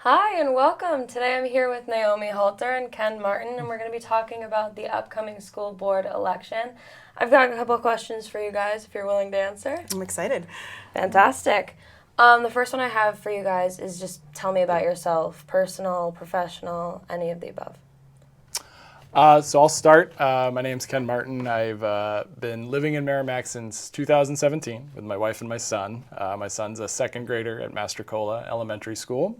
Hi and welcome. Today I'm here with Naomi Halter and Ken Martin, and we're going to be talking about the upcoming school board election. I've got a couple of questions for you guys if you're willing to answer. I'm excited. Fantastic. The first one I have for you guys is just tell me about yourself, personal, professional, any of the above. So I'll start. My name's Ken Martin. I've been living in Merrimack since 2017 with my wife and my son. My son's a second grader at Mastrocola Elementary School.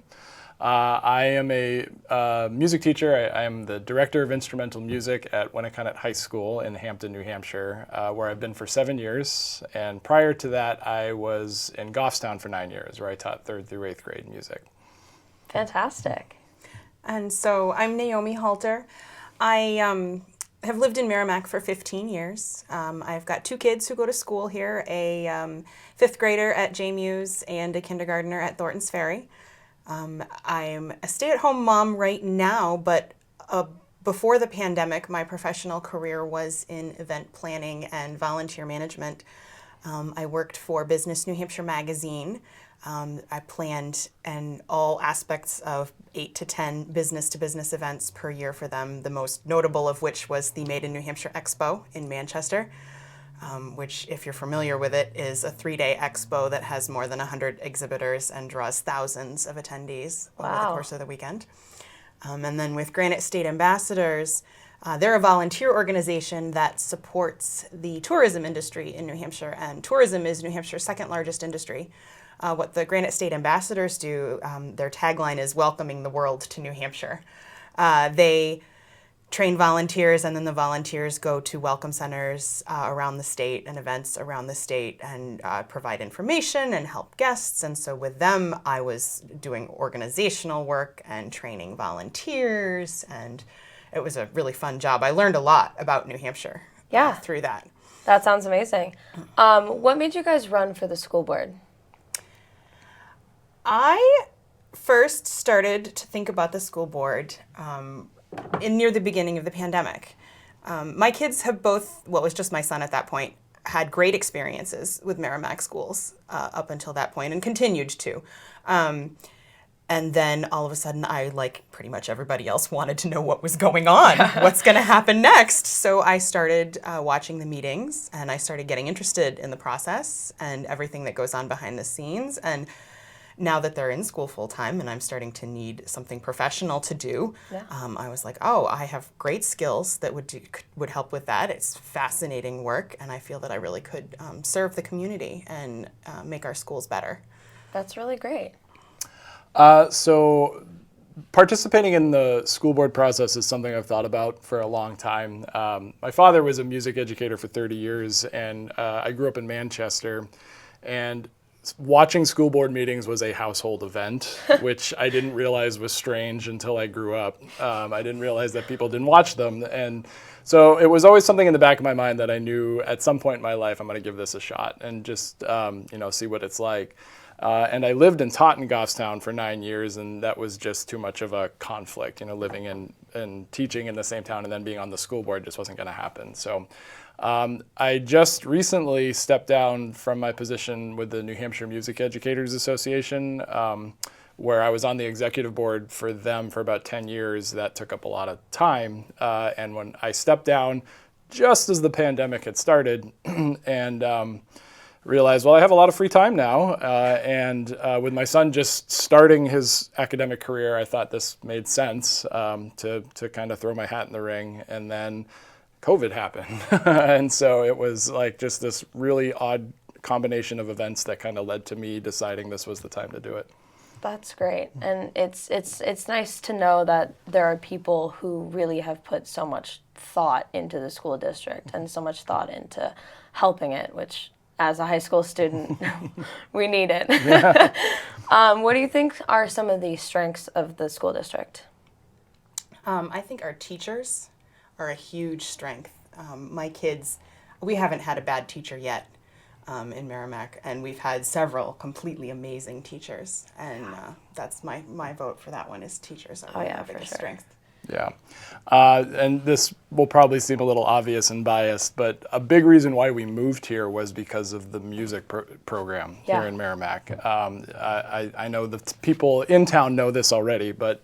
I am a music teacher. I am the director of instrumental music at Winnacunnet High School in Hampton, New Hampshire, where I've been for 7 years. And prior to that, I was in Goffstown for 9 years, where I taught 3rd through 8th grade music. Fantastic. And so I'm Naomi Halter. I have lived in Merrimack for 15 years. I've got 2 kids who go to school here, a 5th grader at JMU's and a kindergartner at Thornton's Ferry. I'm a stay-at-home mom right now, but before the pandemic, my professional career was in event planning and volunteer management. I worked for Business New Hampshire magazine. I planned all aspects of 8 to 10 business-to-business events per year for them, the most notable of which was the Made in New Hampshire Expo in Manchester, which, if you're familiar with it, is a 3-day expo that has more than 100 exhibitors and draws thousands of attendees over the course of the weekend. And then with Granite State Ambassadors, they're a volunteer organization that supports the tourism industry in New Hampshire, and tourism is New Hampshire's second largest industry. What the Granite State Ambassadors do, their tagline is welcoming the world to New Hampshire. They train volunteers, and then the volunteers go to welcome centers around the state and events around the state and provide information and help guests. And so with them, I was doing organizational work and training volunteers, and it was a really fun job. I learned a lot about New Hampshire through that. That sounds amazing. What made you guys run for the school board? I first started to think about the school board near the beginning of the pandemic. My kids have both, well, it was just my son at that point, had great experiences with Merrimack schools up until that point and continued to. And then all of a sudden, I, like pretty much everybody else, wanted to know what was going on, what's going to happen next. So I started watching the meetings, and I started getting interested in the process and everything that goes on behind the scenes. And now that they're in school full-time and I'm starting to need something professional to do, I was like, oh, I have great skills that would help with that. It's fascinating work, and I feel that I really could serve the community and make our schools better. That's really great. So participating in the school board process is something I've thought about for a long time. My father was a music educator for 30 years, and I grew up in Manchester, and watching school board meetings was a household event, which I didn't realize was strange until I grew up. I didn't realize that people didn't watch them. And so it was always something in the back of my mind that I knew at some point in my life I'm going to give this a shot and just see what it's like. And I lived and taught in Goffstown for 9 years, and that was just too much of a conflict. Living and teaching in the same town and then being on the school board just wasn't going to happen. So I just recently stepped down from my position with the New Hampshire Music Educators Association, where I was on the executive board for them for about 10 years. That took up a lot of time. And when I stepped down, just as the pandemic had started, and realized, well, I have a lot of free time now. And with my son just starting his academic career, I thought this made sense to kind of throw my hat in the ring. And then COVID happened. And so it was like just this really odd combination of events that kind of led to me deciding this was the time to do it. That's great. And it's nice to know that there are people who really have put so much thought into the school district and so much thought into helping it, which as a high school student, we need it. Yeah. What do you think are some of the strengths of the school district? I think our teachers are a huge strength. My kids, we haven't had a bad teacher yet in Merrimack, and we've had several completely amazing teachers, and that's my vote for that one is teachers are really a big strength. Yeah. And this will probably seem a little obvious and biased, but a big reason why we moved here was because of the music program Yeah. here in Merrimack. I know the people in town know this already, but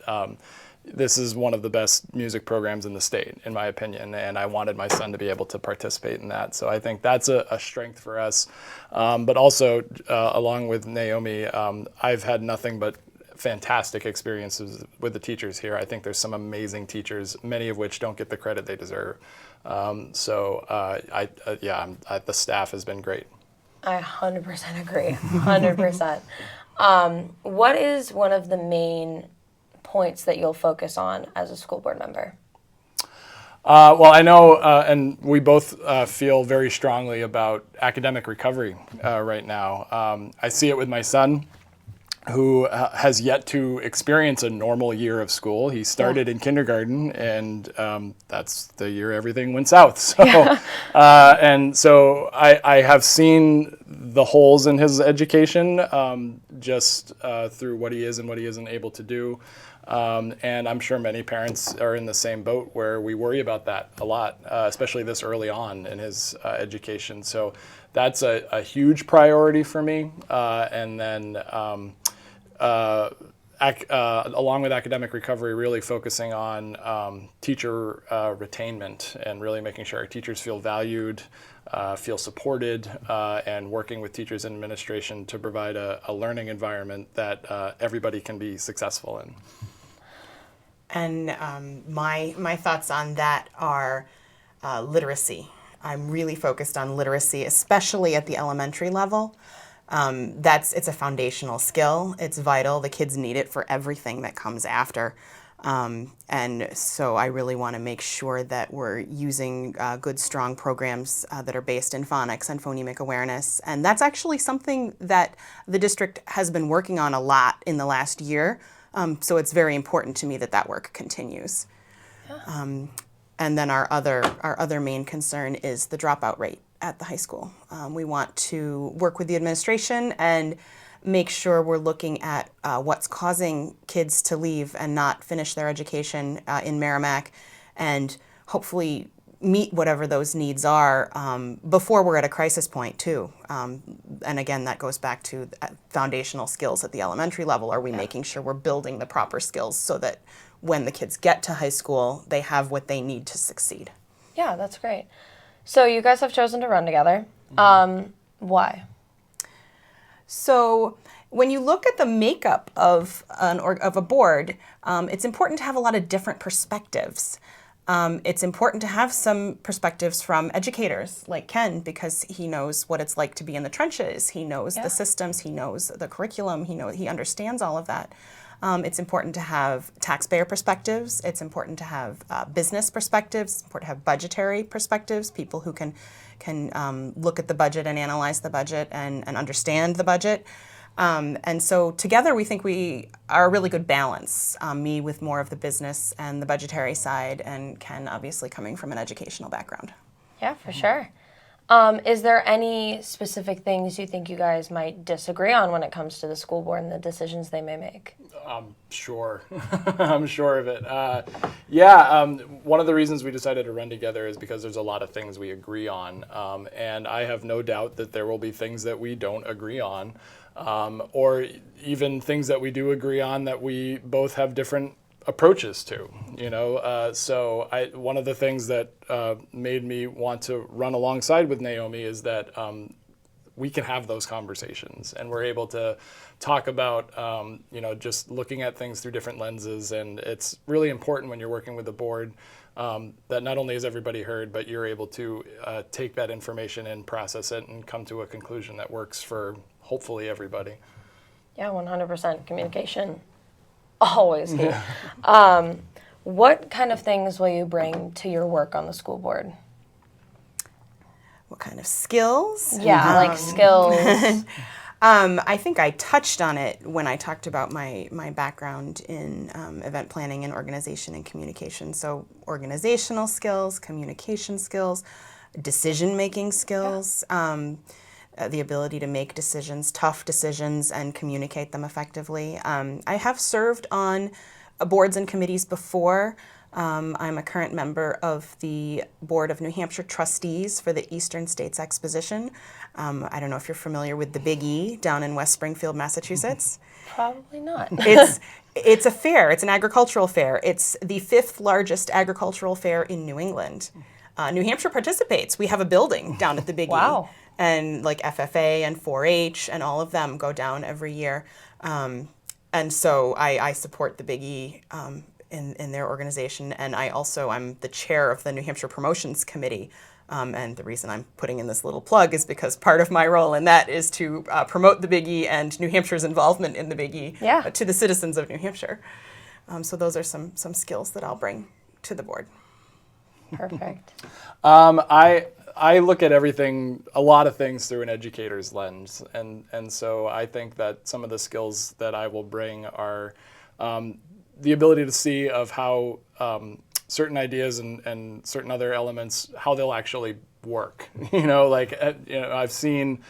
this is one of the best music programs in the state, in my opinion, and I wanted my son to be able to participate in that. So I think that's a strength for us. But also, along with Naomi, I've had nothing but fantastic experiences with the teachers here. I think there's some amazing teachers, many of which don't get the credit they deserve. The staff has been great. I 100% agree, 100%. What is one of the main points that you'll focus on as a school board member? Well, I know, and we both feel very strongly about academic recovery right now. I see it with my son, who has yet to experience a normal year of school. He started in kindergarten, and that's the year everything went south. So, and so I have seen the holes in his education just through what he is and what he isn't able to do. And I'm sure many parents are in the same boat where we worry about that a lot, especially this early on in his education. So that's a huge priority for me. And then along with academic recovery, really focusing on teacher retainment and really making sure our teachers feel valued, feel supported, and working with teachers and administration to provide a learning environment that everybody can be successful in. And my thoughts on that are literacy. I'm really focused on literacy, especially at the elementary level. It's a foundational skill. It's vital. The kids need it for everything that comes after. And so I really want to make sure that we're using good, strong programs that are based in phonics and phonemic awareness. And that's actually something that the district has been working on a lot in the last year. So it's very important to me that that work continues. Yeah. And then our other main concern is the dropout rate at the high school. We want to work with the administration and make sure we're looking at what's causing kids to leave and not finish their education in Merrimack, and hopefully meet whatever those needs are before we're at a crisis point too. And again, that goes back to foundational skills at the elementary level. Are we making sure we're building the proper skills so that when the kids get to high school, they have what they need to succeed? Yeah, that's great. So you guys have chosen to run together. Why? So when you look at the makeup of a board, it's important to have a lot of different perspectives. It's important to have some perspectives from educators like Ken, because he knows what it's like to be in the trenches. He knows the systems. He knows the curriculum. He understands all of that. It's important to have taxpayer perspectives. It's important to have business perspectives. It's important to have budgetary perspectives, people who can look at the budget and analyze the budget and understand the budget. And so together we think we are a really good balance, me with more of the business and the budgetary side, and Ken obviously coming from an educational background. Yeah, for sure. Is there any specific things you think you guys might disagree on when it comes to the school board and the decisions they may make? Sure. I'm sure of it. One of the reasons we decided to run together is because there's a lot of things we agree on. And I have no doubt that there will be things that we don't agree on, or even things that we do agree on that we both have different approaches to, so one of the things that made me want to run alongside with Naomi is that we can have those conversations, and we're able to talk about just looking at things through different lenses. And it's really important when you're working with the board that not only is everybody heard, but you're able to take that information and process it and come to a conclusion that works for hopefully everybody. Yeah, 100% communication. Always key. What kind of things will you bring to your work on the school board? What kind of skills? Yeah, like skills. I think I touched on it when I talked about my background in event planning and organization and communication. So organizational skills, communication skills, decision-making skills, the ability to make decisions, tough decisions, and communicate them effectively. I have served on boards and committees before, I'm a current member of the Board of New Hampshire Trustees for the Eastern States Exposition. I don't know if you're familiar with the Big E down in West Springfield, Massachusetts. Probably not. It's a fair. It's an agricultural fair. It's the 5th largest agricultural fair in New England. New Hampshire participates. We have a building down at the Big Wow. E. And like FFA and 4-H and all of them go down every year. And so I support the Big E in their organization. And I'm the chair of the New Hampshire Promotions Committee. And the reason I'm putting in this little plug is because part of my role in that is to promote the Big E and New Hampshire's involvement in the Big E to the citizens of New Hampshire. So those are some skills that I'll bring to the board. Perfect. I look at a lot of things through an educator's lens, and so I think that some of the skills that I will bring are the ability to see of how certain ideas and certain other elements, how they'll actually work. I've seen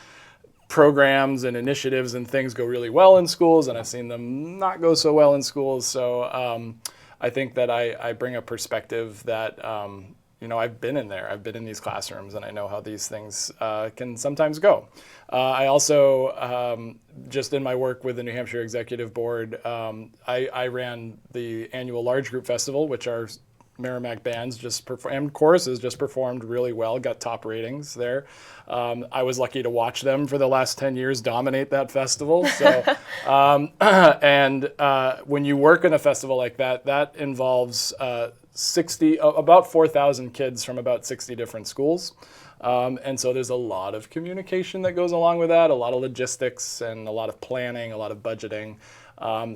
programs and initiatives and things go really well in schools, and I've seen them not go so well in schools. So I think that I bring a perspective that I've been in there. I've been in these classrooms, and I know how these things can sometimes go. I also, just in my work with the New Hampshire Executive Board, I ran the annual Large Group Festival, which our Merrimack bands and choruses just performed really well, got top ratings there. I was lucky to watch them for the last 10 years dominate that festival. So, and when you work in a festival like that, that involves about 4,000 kids from about 60 different schools. And so there's a lot of communication that goes along with that, a lot of logistics and a lot of planning, a lot of budgeting.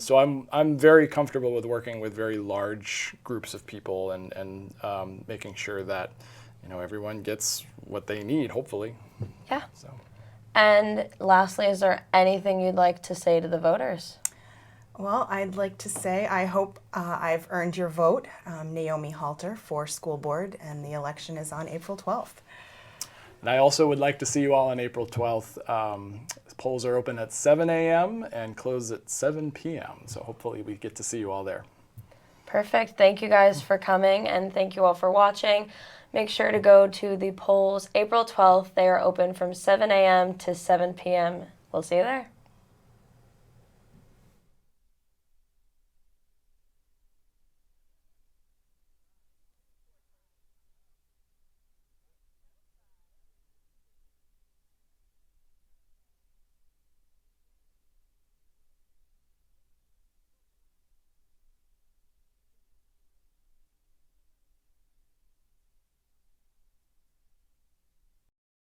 So I'm very comfortable with working with very large groups of people and making sure that everyone gets what they need, hopefully. Yeah. So. And lastly, is there anything you'd like to say to the voters? Well, I'd like to say I hope I've earned your vote, Naomi Halter, for school board, and the election is on April 12th. And I also would like to see you all on April 12th. Polls are open at 7 a.m. and close at 7 p.m. So hopefully we get to see you all there. Perfect. Thank you guys for coming, and thank you all for watching. Make sure to go to the polls April 12th. They are open from 7 a.m. to 7 p.m. We'll see you there.